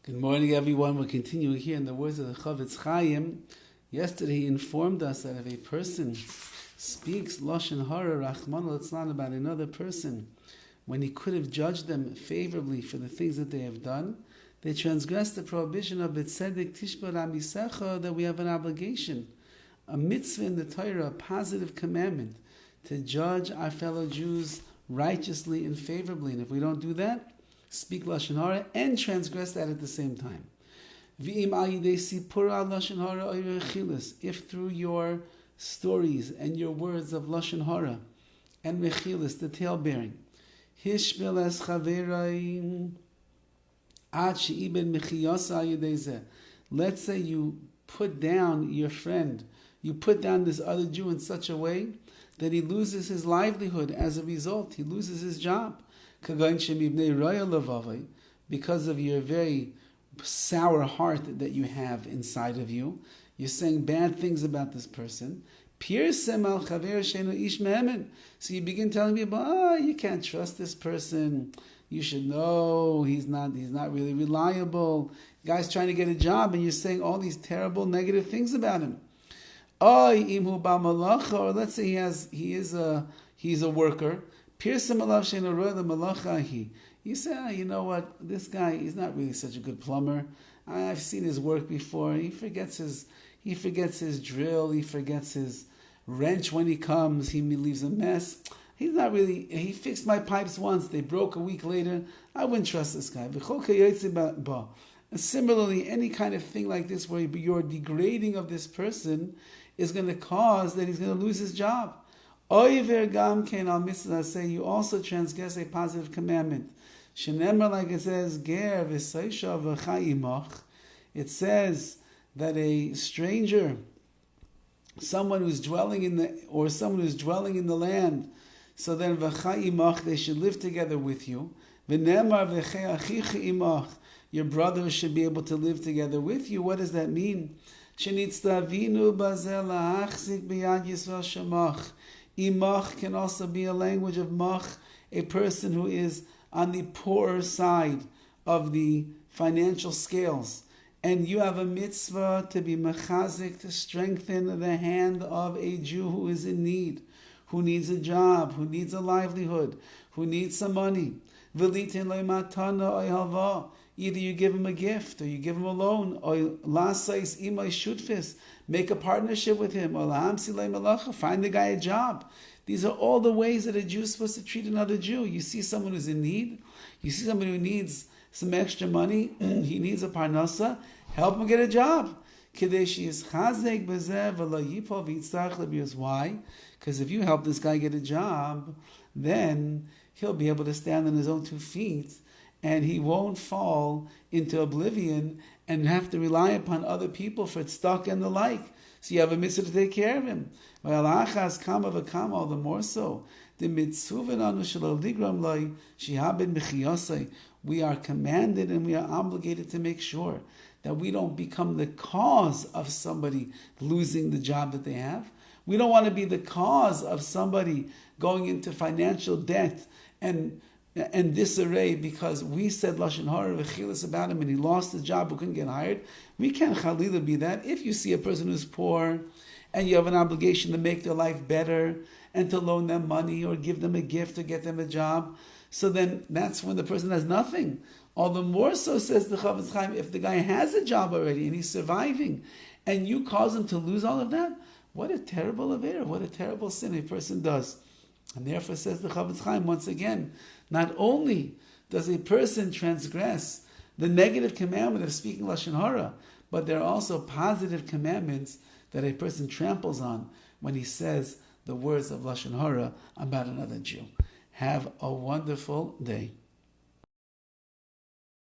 Good morning, everyone. We're continuing here in the words of the CHOFETZ CHAIM. Yesterday he informed us that if a person speaks Lashon Hara, Rachmana litzlan, about another person, when he could have judged them favorably for the things that they have done, they transgress the prohibition of B'tzedek Tishba Ramisecha, that we have an obligation, a mitzvah in the Torah, a positive commandment, to judge our fellow Jews righteously and favorably. And if we don't do that, speak Lashon Hara and transgress that at the same time. If through your stories and your words of Lashon Hara and Mechilis, the tale-bearing, let's say you put down your friend, you put down this other Jew in such a way that he loses his livelihood. As a result, he loses his job. Because of your very sour heart that you have inside of you, you're saying bad things about this person. So you begin telling people, you can't trust this person. You should know he's not really reliable. The guy's trying to get a job and you're saying all these terrible negative things about him. Or let's say he's a worker. You say, you know what, this guy, he's not really such a good plumber. I've seen his work before. He forgets his drill. He forgets his wrench when he comes. He leaves a mess. He fixed my pipes once. They broke a week later. I wouldn't trust this guy. And similarly, any kind of thing like this where you're degrading of this person is going to cause that he's going to lose his job. Say you also transgress a positive commandment. Like it says, it says that a stranger, someone who's dwelling in the land, so then they should live together with you. Your brother should be able to live together with you. What does that mean? Imach can also be a language of mach, a person who is on the poorer side of the financial scales. And you have a mitzvah to be mechazik, to strengthen the hand of a Jew who is in need, who needs a job, who needs a livelihood, who needs some money. Either you give him a gift, or you give him a loan, or lasais imay shutfis, make a partnership with him, or find the guy a job. These are all the ways that a Jew is supposed to treat another Jew. You see someone who's in need, you see somebody who needs some extra money, he needs a parnasa, help him get a job. Why? Because if you help this guy get a job, then he'll be able to stand on his own 2 feet, and he won't fall into oblivion and have to rely upon other people for tzedakah and the like. So you have a mitzvah to take care of him. All the more so. We are commanded and we are obligated to make sure that we don't become the cause of somebody losing the job that they have. We don't want to be the cause of somebody going into financial debt and disarray because we said Lashon Hara v'chilas about him and he lost his job, who couldn't get hired. We can't chalila be that. If you see a person who's poor and you have an obligation to make their life better and to loan them money or give them a gift or get them a job, so then that's when the person has nothing. All the more so, says the CHOFETZ CHAIM, if the guy has a job already and he's surviving and you cause him to lose all of that, what a terrible avera, what a terrible sin a person does. And therefore, says the CHOFETZ CHAIM once again, not only does a person transgress the negative commandment of speaking Lashon Hara, but there are also positive commandments that a person tramples on when he says the words of Lashon Hara about another Jew. Have a wonderful day.